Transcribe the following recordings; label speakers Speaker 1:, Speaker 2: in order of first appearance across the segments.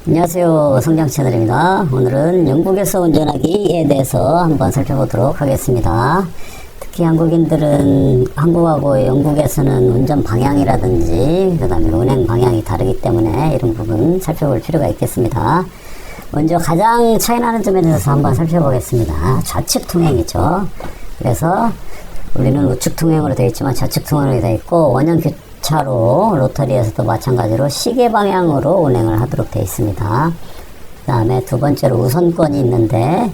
Speaker 1: 안녕하세요, 성장 채널입니다. 오늘은 영국에서 운전하기에 대해서 한번 살펴보도록 하겠습니다. 특히 한국인들은 한국하고 영국에서는 운전 방향이라든지 그 다음에 운행 방향이 다르기 때문에 이런 부분 살펴볼 필요가 있겠습니다. 먼저 가장 차이나는 점에 대해서 한번 살펴보겠습니다. 좌측 통행이죠. 그래서 우리는 우측 통행으로 되어 있지만 좌측 통행으로 되어 있고, 원형 교차로 로터리에서도 마찬가지로 시계 방향으로 운행을 하도록 되어 있습니다. 그 다음에 두 번째로 우선권이 있는데,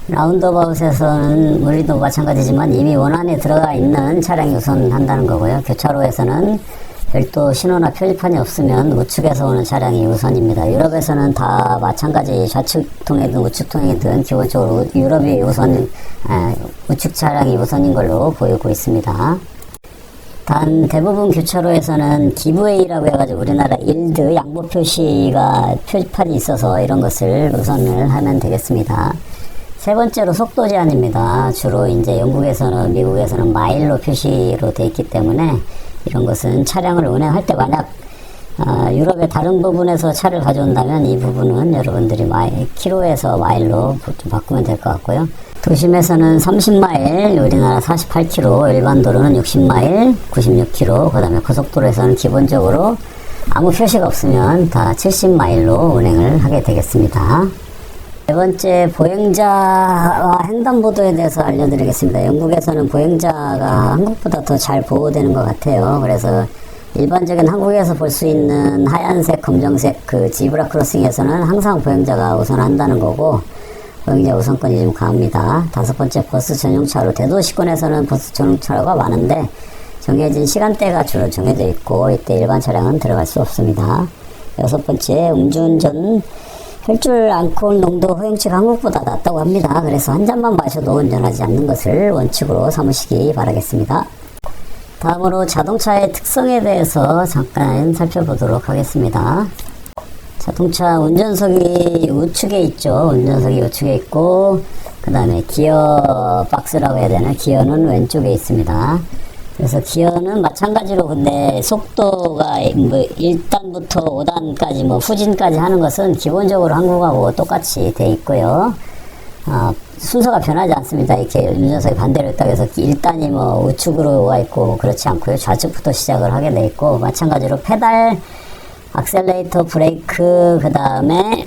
Speaker 1: 라운드어바웃에서는 우리도 마찬가지지만 이미 원안에 들어가 있는 차량이 우선한다는 거고요. 교차로에서는 별도 신호나 표지판이 없으면 우측에서 오는 차량이 우선입니다. 유럽에서는 다 마찬가지, 좌측 통행이든 우측 통행이든 기본적으로 유럽이 우측 차량이 우선인 걸로 보이고 있습니다. 단 대부분 교차로에서는 기브웨이라고 해가지고 우리나라 일드 양보 표시가 표지판이 있어서 이런 것을 우선을 하면 되겠습니다. 세 번째로 속도 제한입니다. 주로 이제 영국에서는, 미국에서는 마일로 표시로 되어 있기 때문에 이런 것은 차량을 운행할 때 만약 유럽의 다른 부분에서 차를 가져온다면 이 부분은 여러분들이 킬로에서 마일로 좀 바꾸면 될 것 같고요. 도심에서는 30마일, 우리나라 48km, 일반 도로는 60마일, 96km, 그 다음에 고속도로에서는 기본적으로 아무 표시가 없으면 다 70마일로 운행을 하게 되겠습니다. 네 번째, 보행자와 횡단보도에 대해서 알려드리겠습니다. 영국에서는 보행자가 한국보다 더 잘 보호되는 것 같아요. 그래서 일반적인 한국에서 볼 수 있는 하얀색, 검정색 그 지브라 크로싱에서는 항상 보행자가 우선한다는 거고, 보행자 우선권이 좀 강합니다. 다섯 번째, 버스 전용차로. 대도시권에서는 버스 전용차로가 많은데 정해진 시간대가 주로 정해져 있고 이때 일반 차량은 들어갈 수 없습니다. 여섯 번째, 음주운전 혈중 알코올 농도 허용치가 한국보다 낮다고 합니다. 그래서 한 잔만 마셔도 운전하지 않는 것을 원칙으로 삼으시기 바라겠습니다. 다음으로 자동차의 특성에 대해서 잠깐 살펴보도록 하겠습니다. 자동차 운전석이 우측에 있죠. 운전석이 우측에 있고, 그 다음에 기어 박스라고 해야 되나? 기어는 왼쪽에 있습니다. 그래서 기어는 마찬가지로 근데 속도가 뭐 1단부터 5단까지 뭐 후진까지 하는 것은 기본적으로 한국하고 똑같이 돼 있고요. 순서가 변하지 않습니다. 이렇게 운전석이 반대로 있다고 해서 1단이 뭐 우측으로 와 있고 그렇지 않고요. 좌측부터 시작을 하게 돼 있고, 마찬가지로 페달, 악셀레이터, 브레이크, 그 다음에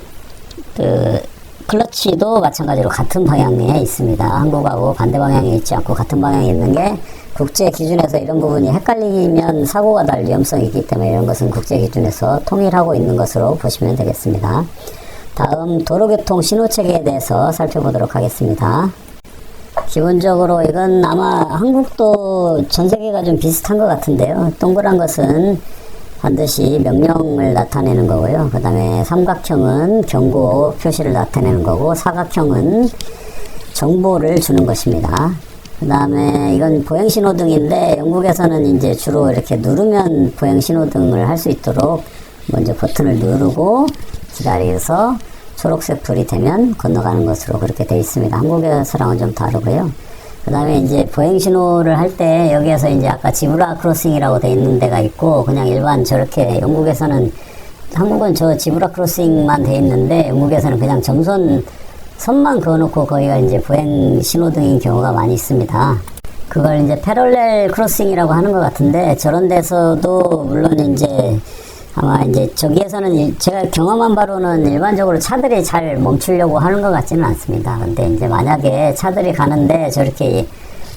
Speaker 1: 클러치도 마찬가지로 같은 방향에 있습니다. 한국하고 반대 방향에 있지 않고 같은 방향에 있는 게 국제 기준에서 이런 부분이 헷갈리면 사고가 날 위험성이 있기 때문에 이런 것은 국제 기준에서 통일하고 있는 것으로 보시면 되겠습니다. 다음, 도로교통 신호체계에 대해서 살펴보도록 하겠습니다. 기본적으로 이건 아마 한국도 전 세계가 좀 비슷한 것 같은데요. 동그란 것은 반드시 명령을 나타내는 거고요. 그 다음에 삼각형은 경고 표시를 나타내는 거고, 사각형은 정보를 주는 것입니다. 그 다음에 이건 보행신호등인데 영국에서는 이제 주로 이렇게 누르면 보행신호등을 할 수 있도록 먼저 버튼을 누르고 기다려서 초록색 불이 되면 건너가는 것으로 그렇게 되어 있습니다. 한국에서랑은 좀 다르고요. 그 다음에 이제 보행신호를 할 때 여기에서 이제 아까 지브라 크로싱이라고 되어 있는 데가 있고, 그냥 일반 저렇게 영국에서는, 한국은 저 지브라 크로싱만 되어 있는데 영국에서는 그냥 선만 그어놓고 거기가 이제 보행신호등인 경우가 많이 있습니다. 그걸 이제 패럴렐 크로싱이라고 하는 것 같은데, 저런 데서도 물론 이제 아마 이제 저기에서는 제가 경험한 바로는 일반적으로 차들이 잘 멈추려고 하는 것 같지는 않습니다. 근데 이제 만약에 차들이 가는데 저렇게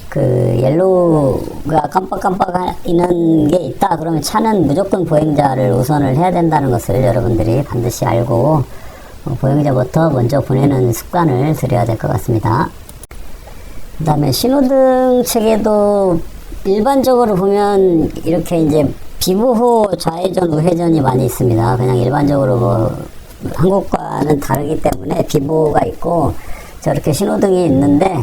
Speaker 1: 그 옐로우가 깜빡깜빡이는 게 있다 그러면 차는 무조건 보행자를 우선을 해야 된다는 것을 여러분들이 반드시 알고 보행자부터 먼저 보내는 습관을 들여야 될 것 같습니다. 그 다음에 신호등 체계도 일반적으로 보면 이렇게 이제 비보호 좌회전, 우회전이 많이 있습니다. 그냥 일반적으로 뭐 한국과는 다르기 때문에 비보호가 있고 저렇게 신호등이 있는데,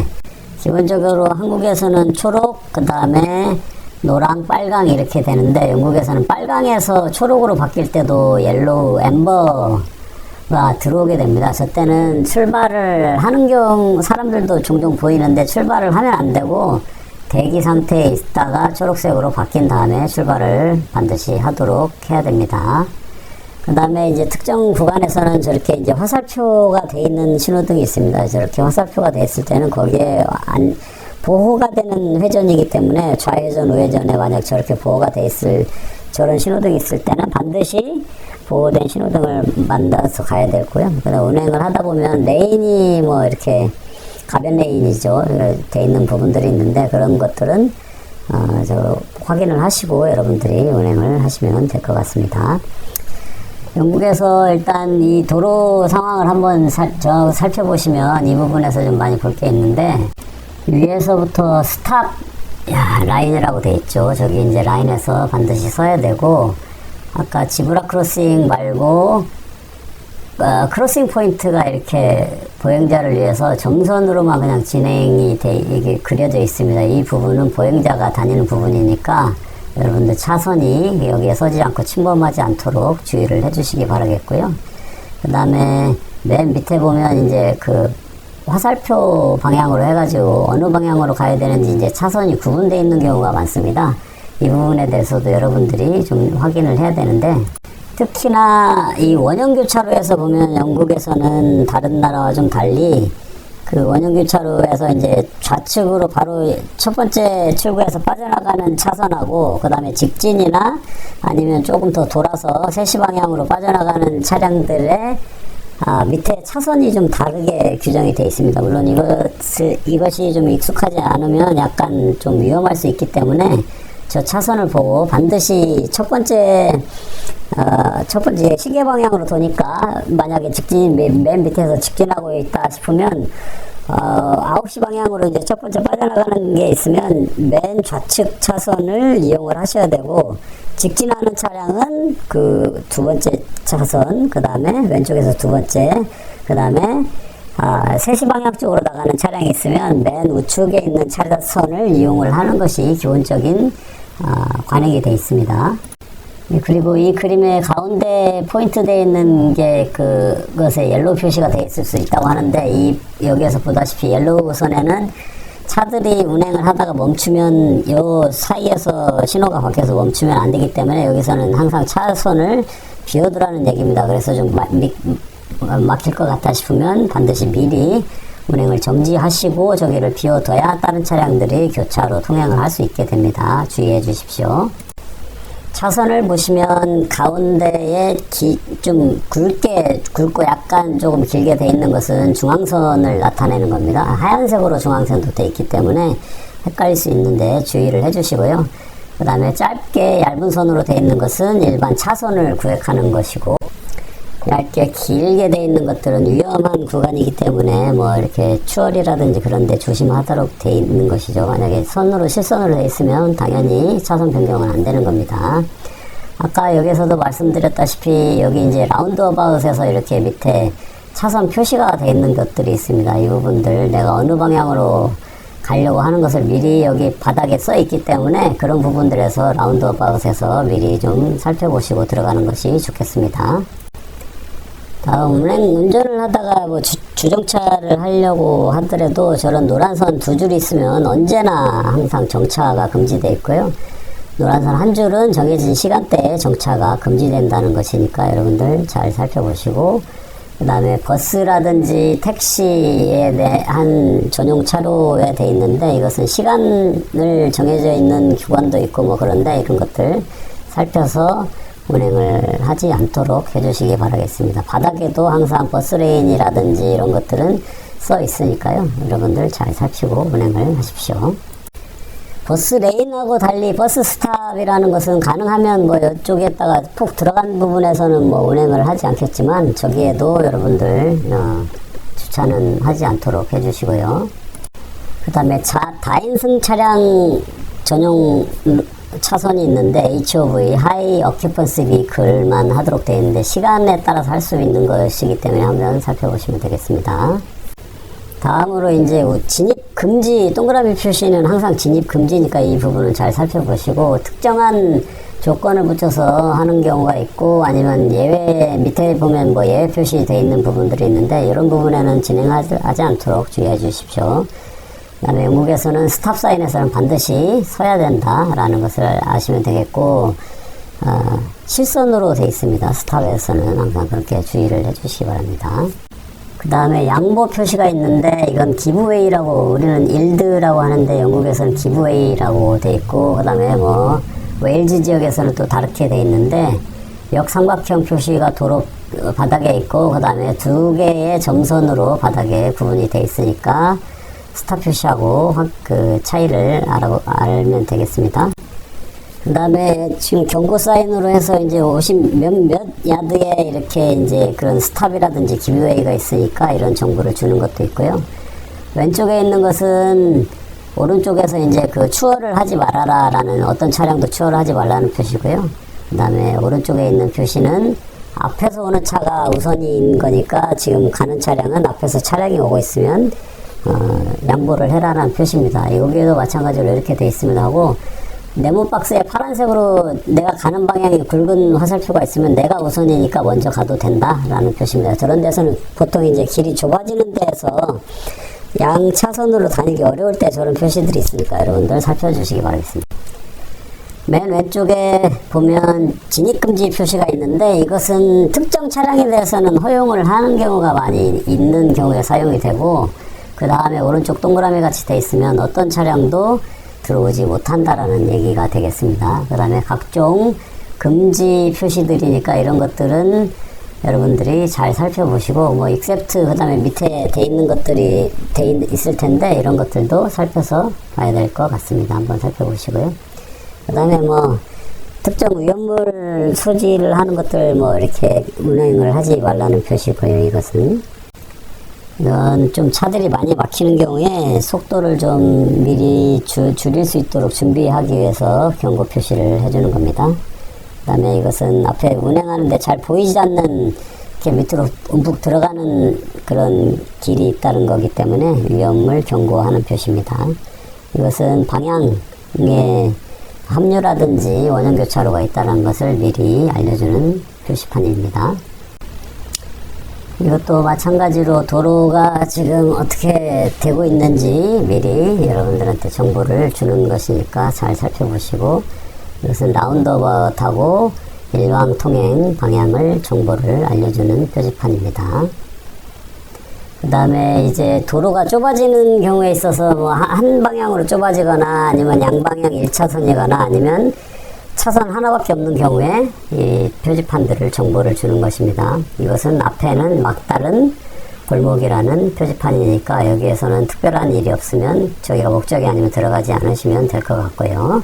Speaker 1: 기본적으로 한국에서는 초록, 그 다음에 노랑, 빨강 이렇게 되는데 영국에서는 빨강에서 초록으로 바뀔 때도 옐로우, 앰버가 들어오게 됩니다. 저 때는 출발을 하는 사람들도 종종 보이는데 출발을 하면 안 되고 대기 상태에 있다가 초록색으로 바뀐 다음에 출발을 반드시 하도록 해야 됩니다. 그 다음에 이제 특정 구간에서는 저렇게 이제 화살표가 돼 있는 신호등이 있습니다. 저렇게 화살표가 돼 있을 때는 거기에 보호가 되는 회전이기 때문에 좌회전, 우회전에 만약 저렇게 보호가 돼 있을 저런 신호등이 있을 때는 반드시 보호된 신호등을 만들어서 가야 되고요. 그다음 운행을 하다 보면 레인이 뭐 이렇게 가변 레인이죠. 돼 있는 부분들이 있는데 그런 것들은 확인을 하시고 여러분들이 운행을 하시면 될 것 같습니다. 영국에서 일단 이 도로 상황을 한번 살펴보시면 이 부분에서 좀 많이 볼 게 있는데 위에서부터 스탑 라인이라고 돼 있죠. 저기 이제 라인에서 반드시 서야 되고 아까 지브라 크로싱 말고 크로싱 포인트가 이렇게 보행자를 위해서 정선으로만 그냥 진행이 이게 그려져 있습니다. 이 부분은 보행자가 다니는 부분이니까 여러분들 차선이 여기에 서지 않고 침범하지 않도록 주의를 해주시기 바라겠고요. 그 다음에 맨 밑에 보면 이제 그 화살표 방향으로 해가지고 어느 방향으로 가야 되는지 이제 차선이 구분되어 있는 경우가 많습니다. 이 부분에 대해서도 여러분들이 좀 확인을 해야 되는데 특히나 이 원형교차로에서 보면 영국에서는 다른 나라와 좀 달리 그 원형교차로에서 이제 좌측으로 바로 첫 번째 출구에서 빠져나가는 차선하고 그 다음에 직진이나 아니면 조금 더 돌아서 세시 방향으로 빠져나가는 차량들의 밑에 차선이 좀 다르게 규정이 되어 있습니다. 물론 이것이 좀 익숙하지 않으면 약간 좀 위험할 수 있기 때문에 저 차선을 보고 반드시 첫 번째 시계 방향으로 도니까 만약에 맨 밑에서 직진하고 있다 싶으면 9시 방향으로 이제 첫 번째 빠져나가는 게 있으면 맨 좌측 차선을 이용을 하셔야 되고 직진하는 차량은 그 두 번째 차선, 그 다음에 왼쪽에서 두 번째, 그 다음에 3시 방향 쪽으로 나가는 차량이 있으면 맨 우측에 있는 차선을 이용을 하는 것이 기본적인 관행이 되어 있습니다. 그리고 이 그림의 가운데 포인트 되어 있는 게 그것에 옐로우 표시가 되어 있을 수 있다고 하는데 여기에서 보다시피 옐로우 선에는 차들이 운행을 하다가 멈추면 요 사이에서 신호가 바뀌어서 멈추면 안 되기 때문에 여기서는 항상 차선을 비워두라는 얘기입니다. 그래서 좀 막힐 것 같다 싶으면 반드시 미리 운행을 정지하시고 저기를 비워둬야 다른 차량들이 교차로 통행을 할 수 있게 됩니다. 주의해 주십시오. 차선을 보시면 가운데에 좀 굵고 약간 조금 길게 돼 있는 것은 중앙선을 나타내는 겁니다. 하얀색으로 중앙선도 돼 있기 때문에 헷갈릴 수 있는데 주의를 해주시고요. 그 다음에 짧게 얇은 선으로 돼 있는 것은 일반 차선을 구획하는 것이고 얇게 길게 돼 있는 것들은 위험한 구간이기 때문에 뭐 이렇게 추월이라든지 그런 데 조심하도록 돼 있는 것이죠. 만약에 실선으로 돼 있으면 당연히 차선 변경은 안 되는 겁니다. 아까 여기서도 말씀드렸다시피 여기 이제 라운드어바웃에서 이렇게 밑에 차선 표시가 돼 있는 것들이 있습니다. 이 부분들 내가 어느 방향으로 가려고 하는 것을 미리 여기 바닥에 써 있기 때문에 그런 부분들에서 라운드어바웃에서 미리 좀 살펴보시고 들어가는 것이 좋겠습니다. 다음 운전을 하다가 뭐 주정차를 하려고 하더라도 저런 노란선 두 줄이 있으면 언제나 항상 정차가 금지되어 있고요. 노란선 한 줄은 정해진 시간대에 정차가 금지된다는 것이니까 여러분들 잘 살펴보시고 그 다음에 버스라든지 택시에 대한 전용 차로에 돼 있는데 이것은 시간을 정해져 있는 구간도 있고 뭐 그런데 이런 것들 살펴서 운행을 하지 않도록 해주시기 바라겠습니다. 바닥에도 항상 버스 레인이라든지 이런 것들은 써 있으니까요. 여러분들 잘 살피고 운행을 하십시오. 버스 레인하고 달리 버스 스탑이라는 것은 가능하면 뭐 이쪽에다가 푹 들어간 부분에서는 뭐 운행을 하지 않겠지만 저기에도 여러분들 주차는 하지 않도록 해주시고요. 그 다음에 다인승 차량 전용 차선이 있는데 HOV, 하이 어큐펀시 비클만 하도록 되어 있는데 시간에 따라서 할 수 있는 것이기 때문에 한번 살펴보시면 되겠습니다. 다음으로 이제 진입 금지 동그라미 표시는 항상 진입 금지니까 이 부분은 잘 살펴보시고 특정한 조건을 붙여서 하는 경우가 있고 아니면 예외 밑에 보면 뭐 예외 표시되어 있는 부분들이 있는데 이런 부분에는 진행하지 않도록 주의해 주십시오. 그 다음에 영국에서는 스탑 사인에서는 반드시 서야 된다라는 것을 아시면 되겠고 실선으로 되어 있습니다. 스탑에서는 항상 그렇게 주의를 해주시기 바랍니다. 그 다음에 양보 표시가 있는데 이건 기브웨이라고 우리는 일드라고 하는데 영국에서는 기브웨이라고 되어 있고 그 다음에 뭐 웨일즈 지역에서는 또 다르게 되어 있는데 역삼각형 표시가 도로 바닥에 있고 그 다음에 두 개의 점선으로 바닥에 구분이 되어 있으니까 스탑 표시하고 그 차이를 알면 되겠습니다. 그 다음에 지금 경고 사인으로 해서 이제 50 몇 야드에 이렇게 이제 그런 스탑이라든지 기브웨이가 있으니까 이런 정보를 주는 것도 있고요. 왼쪽에 있는 것은 오른쪽에서 이제 그 추월을 하지 말아라 라는 어떤 차량도 추월을 하지 말라는 표시고요. 그 다음에 오른쪽에 있는 표시는 앞에서 오는 차가 우선인 거니까 지금 가는 차량은 앞에서 차량이 오고 있으면 양보를 해라라는 표시입니다. 여기에도 마찬가지로 이렇게 되어 있습니다 하고 네모 박스에 파란색으로 내가 가는 방향이 굵은 화살표가 있으면 내가 우선이니까 먼저 가도 된다라는 표시입니다. 저런 데서는 보통 이제 길이 좁아지는 데에서 양 차선으로 다니기 어려울 때 저런 표시들이 있으니까 여러분들 살펴주시기 바라겠습니다. 맨 왼쪽에 보면 진입금지 표시가 있는데 이것은 특정 차량에 대해서는 허용을 하는 경우가 많이 있는 경우에 사용이 되고 그 다음에 오른쪽 동그라미 같이 되어 있으면 어떤 차량도 들어오지 못한다라는 얘기가 되겠습니다. 그 다음에 각종 금지 표시들이니까 이런 것들은 여러분들이 잘 살펴보시고 뭐 except 그 다음에 밑에 돼 있는 것들이 있을 텐데 이런 것들도 살펴서 봐야 될 것 같습니다. 한번 살펴보시고요. 그 다음에 뭐 특정 위험물 소지를 하는 것들 뭐 이렇게 운행을 하지 말라는 표시고요. 이것은 이건 좀 차들이 많이 막히는 경우에 속도를 좀 미리 줄일 수 있도록 준비하기 위해서 경고 표시를 해주는 겁니다. 그 다음에 이것은 앞에 운행하는데 잘 보이지 않는 이렇게 밑으로 움푹 들어가는 그런 길이 있다는 거기 때문에 위험을 경고하는 표시입니다. 이것은 방향에 합류라든지 원형교차로가 있다는 것을 미리 알려주는 표시판입니다. 이것도 마찬가지로 도로가 지금 어떻게 되고 있는지 미리 여러분들한테 정보를 주는 것이니까 잘 살펴보시고 이것은 라운드어바웃하고 일방 통행 방향을 정보를 알려주는 표지판입니다. 그 다음에 이제 도로가 좁아지는 경우에 있어서 뭐 한 방향으로 좁아지거나 아니면 양방향 1차선이거나 아니면 차선 하나밖에 없는 경우에 이 표지판들을 정보를 주는 것입니다. 이것은 앞에는 막다른 골목이라는 표지판이니까 여기에서는 특별한 일이 없으면 저기가 목적이 아니면 들어가지 않으시면 될 것 같고요.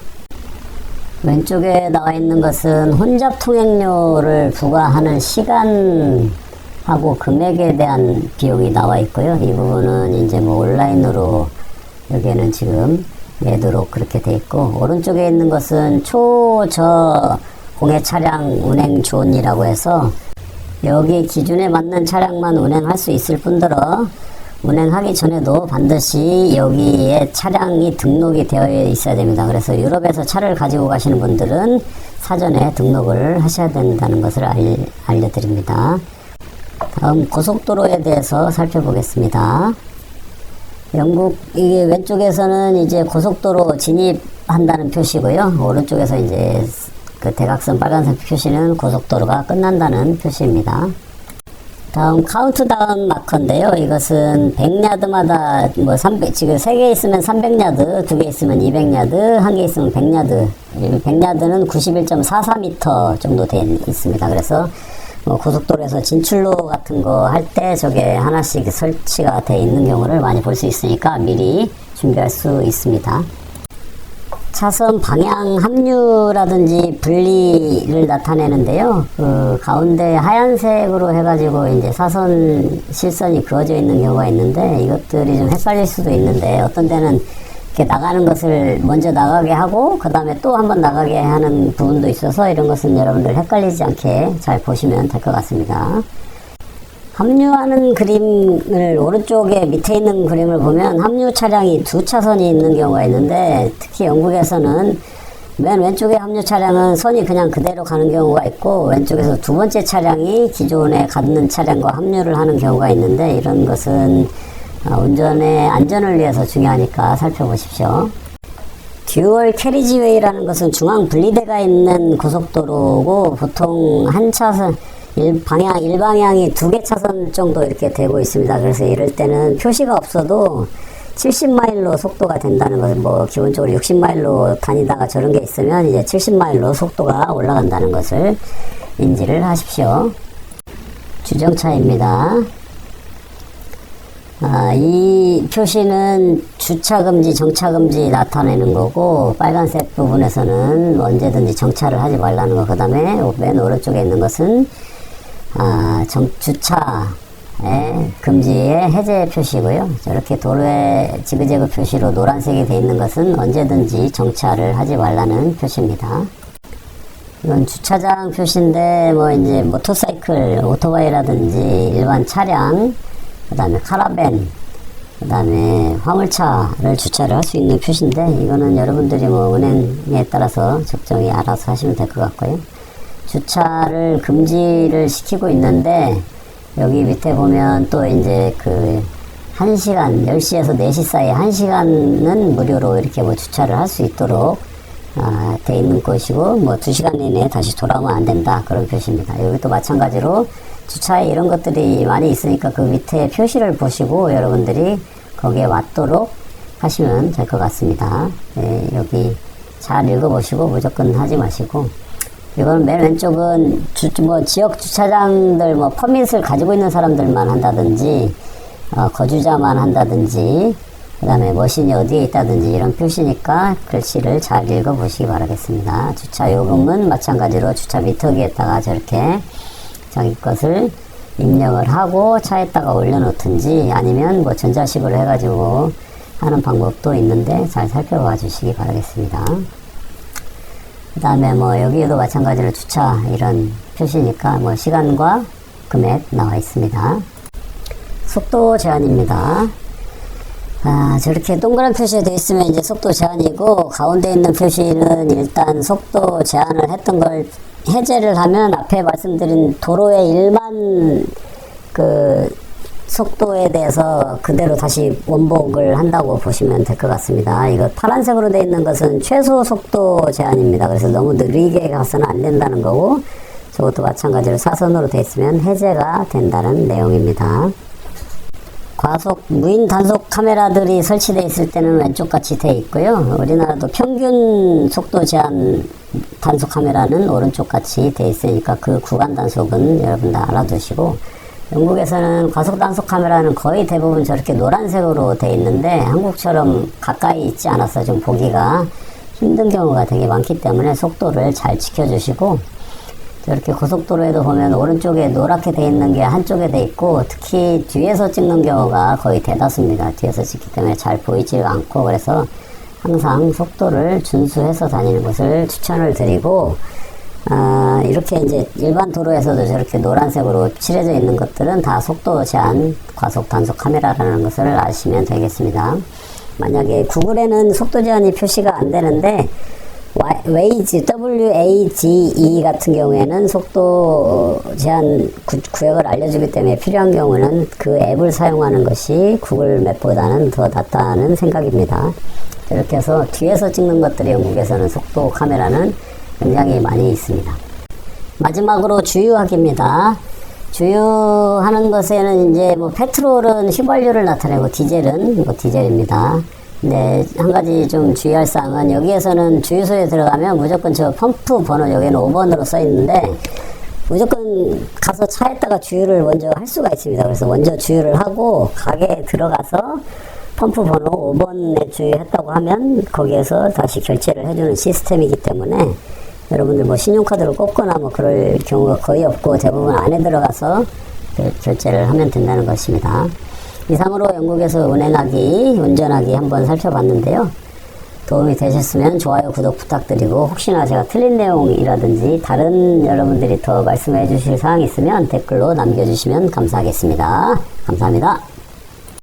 Speaker 1: 왼쪽에 나와 있는 것은 혼잡 통행료를 부과하는 시간하고 금액에 대한 비용이 나와 있고요. 이 부분은 이제 뭐 온라인으로 여기에는 지금 매도록 그렇게 돼 있고 오른쪽에 있는 것은 초저 공해 차량 운행 존이라고 해서 여기 기준에 맞는 차량만 운행할 수 있을 뿐더러 운행하기 전에도 반드시 여기에 차량이 등록이 되어 있어야 됩니다. 그래서 유럽에서 차를 가지고 가시는 분들은 사전에 등록을 하셔야 된다는 것을 알려드립니다. 다음 고속도로에 대해서 살펴보겠습니다. 영국 이게 왼쪽에서는 이제 고속도로 진입한다는 표시고요. 오른쪽에서 이제 그 대각선 빨간색 표시는 고속도로가 끝난다는 표시입니다. 다음 카운트다운 마커인데요. 이것은 100야드마다 뭐 300 지금 3개 있으면 300야드, 2개 있으면 200야드, 1개 있으면 100야드. 100야드는 91.44m 정도 돼 있습니다. 그래서 뭐 고속도로에서 진출로 같은 거 할 때 저게 하나씩 설치가 돼 있는 경우를 많이 볼 수 있으니까 미리 준비할 수 있습니다. 차선 방향 합류라든지 분리를 나타내는데요. 그 가운데 하얀색으로 해가지고 이제 사선 실선이 그어져 있는 경우가 있는데 이것들이 좀 헷갈릴 수도 있는데 어떤 데는 이렇게 나가는 것을 먼저 나가게 하고 그 다음에 또 한번 나가게 하는 부분도 있어서 이런 것은 여러분들 헷갈리지 않게 잘 보시면 될 것 같습니다. 합류하는 그림을 오른쪽에 밑에 있는 그림을 보면 합류 차량이 2차선이 있는 경우가 있는데 특히 영국에서는 맨 왼쪽에 합류 차량은 선이 그냥 그대로 가는 경우가 있고 왼쪽에서 두 번째 차량이 기존에 가는 차량과 합류를 하는 경우가 있는데 이런 것은 운전의 안전을 위해서 중요하니까 살펴보십시오. 듀얼 캐리지웨이라는 것은 중앙 분리대가 있는 고속도로고 보통 한 차선 일방향이 2개 차선 정도 이렇게 되고 있습니다. 그래서 이럴 때는 표시가 없어도 70마일로 속도가 된다는 것은 뭐 기본적으로 60마일로 다니다가 저런 게 있으면 이제 70마일로 속도가 올라간다는 것을 인지를 하십시오. 주정차입니다. 이 표시는 주차금지, 정차금지 나타내는 거고, 빨간색 부분에서는 언제든지 정차를 하지 말라는 거. 그 다음에 맨 오른쪽에 있는 것은 주차 금지의 해제 표시고요. 저렇게 도로에 지그재그 표시로 노란색이 되어 있는 것은 언제든지 정차를 하지 말라는 표시입니다. 이건 주차장 표시인데 뭐 이제 모터사이클, 오토바이라든지 일반 차량, 그 다음에 카라벤, 그 다음에 화물차를 주차를 할 수 있는 표시인데, 이거는 여러분들이 뭐 은행에 따라서 적정히 알아서 하시면 될 것 같고요. 주차를 금지를 시키고 있는데, 여기 밑에 보면 또 이제 그 1시간, 10시에서 4시 사이 1시간은 무료로 이렇게 뭐 주차를 할 수 있도록 돼 있는 것이고, 뭐 2시간 이내에 다시 돌아오면 안 된다, 그런 표시입니다. 여기도 마찬가지로 주차에 이런 것들이 많이 있으니까 그 밑에 표시를 보시고 여러분들이 거기에 맞도록 하시면 될 것 같습니다. 네, 여기 잘 읽어보시고 무조건 하지 마시고, 이건 맨 왼쪽은 지역 주차장들 뭐 퍼밋을 가지고 있는 사람들만 한다든지 거주자만 한다든지, 그 다음에 머신이 어디에 있다든지 이런 표시니까 글씨를 잘 읽어보시기 바라겠습니다. 주차 요금은 마찬가지로 주차 미터기에다가 저렇게 자기 것을 입력을 하고 차에다가 올려놓든지, 아니면 뭐 전자식으로 해가지고 하는 방법도 있는데 잘 살펴봐 주시기 바라겠습니다. 그 다음에 뭐 여기에도 마찬가지로 주차 이런 표시니까 뭐 시간과 금액 나와 있습니다. 속도 제한입니다. 저렇게 동그란 표시가 되어 있으면 이제 속도 제한이고, 가운데 있는 표시는 일단 속도 제한을 했던 걸 해제를 하면 앞에 말씀드린 도로의 일반 그 속도에 대해서 그대로 다시 원복을 한다고 보시면 될 것 같습니다. 이거 파란색으로 되어 있는 것은 최소 속도 제한입니다. 그래서 너무 느리게 가서는 안 된다는 거고, 저것도 마찬가지로 사선으로 되어 있으면 해제가 된다는 내용입니다. 과속 무인 단속 카메라들이 설치되어 있을 때는 왼쪽 같이 되어 있고요. 우리나라도 평균 속도 제한 단속 카메라는 오른쪽 같이 되어 있으니까 그 구간 단속은 여러분 다 알아두시고, 영국에서는 과속 단속 카메라는 거의 대부분 저렇게 노란색으로 되어 있는데, 한국처럼 가까이 있지 않아서 좀 보기가 힘든 경우가 되게 많기 때문에 속도를 잘 지켜주시고, 저렇게 고속도로에도 보면 오른쪽에 노랗게 되어 있는 게 한쪽에 되어 있고, 특히 뒤에서 찍는 경우가 거의 대다수입니다. 뒤에서 찍기 때문에 잘 보이지가 않고, 그래서 항상 속도를 준수해서 다니는 것을 추천을 드리고, 이렇게 이제 일반 도로에서도 저렇게 노란색으로 칠해져 있는 것들은 다 속도 제한 과속 단속 카메라라는 것을 아시면 되겠습니다. 만약에 구글에는 속도 제한이 표시가 안 되는데, WAGE, WAGE 같은 경우에는 속도 제한 구역을 알려주기 때문에 필요한 경우는 그 앱을 사용하는 것이 구글 맵보다는 더 낫다는 생각입니다. 이렇게 해서 뒤에서 찍는 것들이 영국에서는 속도 카메라는 굉장히 많이 있습니다. 마지막으로 주유하기입니다. 주유하는 것에는 이제 뭐 페트롤은 휘발유를 나타내고 디젤은 뭐 디젤입니다. 네, 한 가지 좀 주의할 사항은, 여기에서는 주유소에 들어가면 무조건 저 펌프 번호, 여기는 5번으로 써 있는데 무조건 가서 차에다가 주유를 먼저 할 수가 있습니다. 그래서 먼저 주유를 하고 가게에 들어가서 펌프 번호 5번에 주유했다고 하면 거기에서 다시 결제를 해주는 시스템이기 때문에, 여러분들 뭐 신용카드를 꼽거나 뭐 그럴 경우가 거의 없고 대부분 안에 들어가서 결제를 하면 된다는 것입니다. 이상으로 영국에서 운전하기 한번 살펴봤는데요. 도움이 되셨으면 좋아요, 구독 부탁드리고, 혹시나 제가 틀린 내용이라든지 다른 여러분들이 더 말씀해 주실 사항이 있으면 댓글로 남겨주시면 감사하겠습니다. 감사합니다.